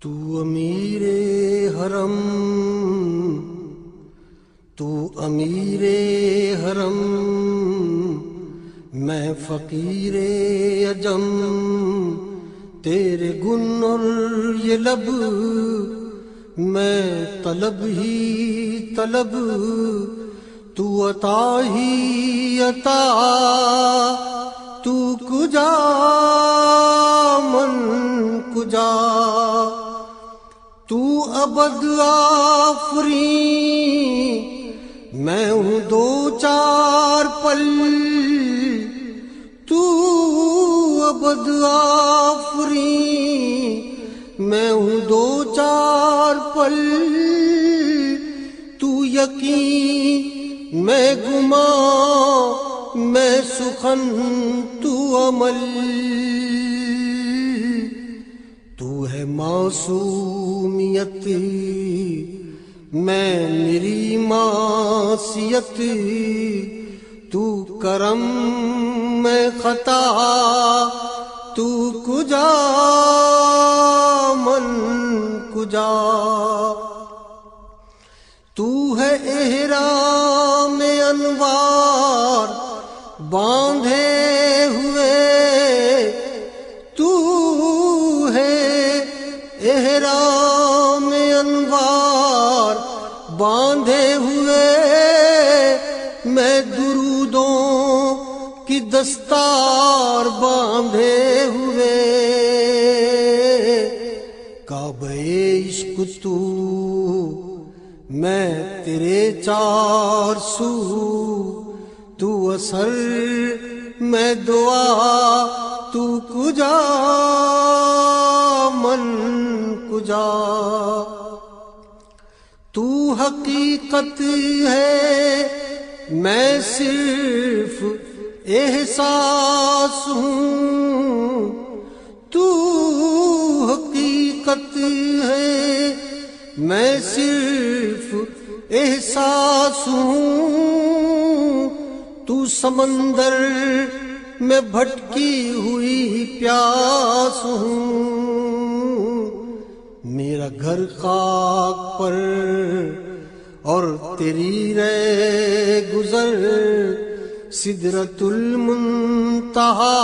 تو امیر حرم، تو امیر حرم، میں فقیر عجم، تیرے گن اور یہ لب، میں طلب ہی طلب، تو عطا ہی عطا، تو کجا من کجا، تو ابد آفریں، میں ہوں دو چار پل، تو ابد آفریں، میں ہوں دو چار پل، تو یقین میں گمان، میں سخن تو عمل، تو ہے معصومیت، میں میری معصیت، تو کرم میں خطا، تو کجا من کجا، تو ہے احرام انوار باندھے ہوئے، تو ہے احرام انوار باندھے ہوئے، میں درودوں کی دستار باندھے ہوئے، کعبہ عشق تو، میں تیرے چار سو، تو اثر میں دعا، تو کجا من کجا، تو حقیقت ہے میں صرف احساس ہوں، تو حقیقت ہے میں صرف احساس ہوں، تو سمندر میں بھٹکی ہوئی پیاس ہوں، میرا گھر خاک پر اور تیری رہ گزر سدرۃ المنتہا،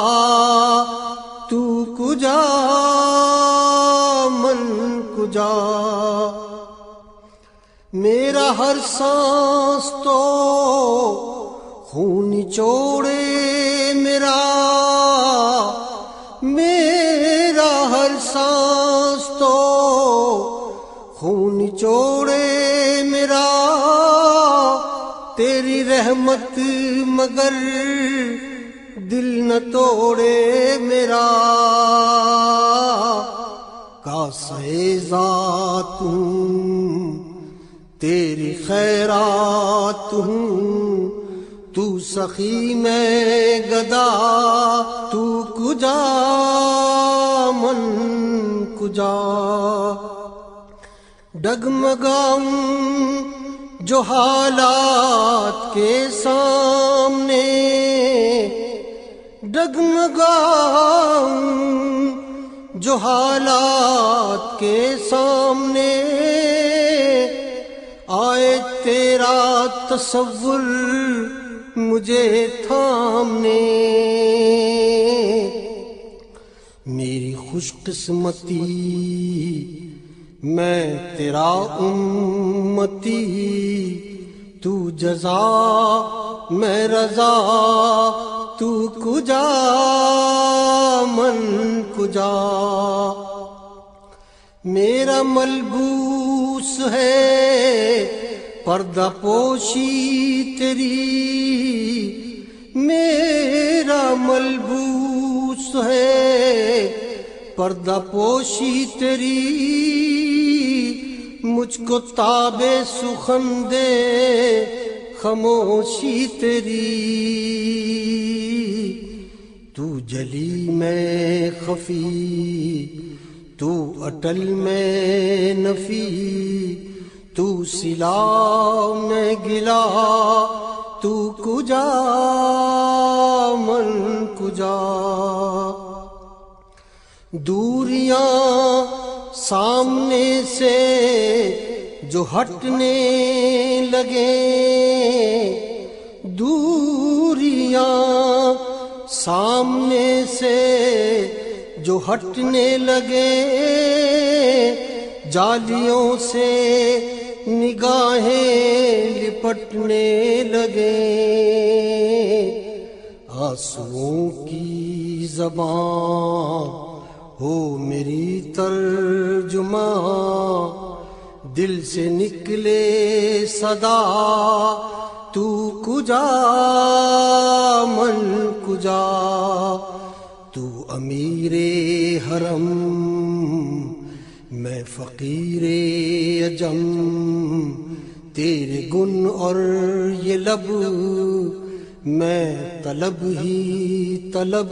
تو کجا من کجا، میرا ہر سانس تو خون نچوڑے میرا، میرا ہر سانس تو خون نچوڑے میرا، تیری رحمت مگر دل نہ توڑے میرا، کاسے ذات ہوں تیری خیرات ہوں، تو سخی میں گدا، تو کجا من کجا، ڈگمگاؤں جو حالات کے سامنے، ڈگمگاؤں جو حالات کے سامنے، آئے تیرا تصور مجھے تھامنے، میری خوش قسمتی میں تیرا امتی، تو جزا میں رضا، تو کجا من کجا، میرا ملبوس ہے پردہ پوشی تیری، میرا ملبوس ہے پردہ پوشی تیری، مجھ کو تاب سخن دے خاموشی تیری، تو جلی میں خفی، تو اٹل میں نفی، تو سلا میں گلا، تو کجا من کجا، دوریاں سامنے سے جو ہٹنے لگے دوریاں، سامنے سے جو ہٹنے لگے جالیوں سے نگاہیں لپٹنے لگے، آنسوؤں کی زبان ہو میری ترجمان، دل سے نکلے صدا تو کجا من کجا، تو امیر حرم میں فقیر عجم، تیرے گن اور یہ لب میں طلب ہی طلب،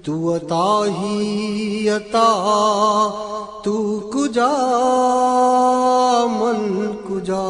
تو عطا ہی عطا، تو کجا من کجا۔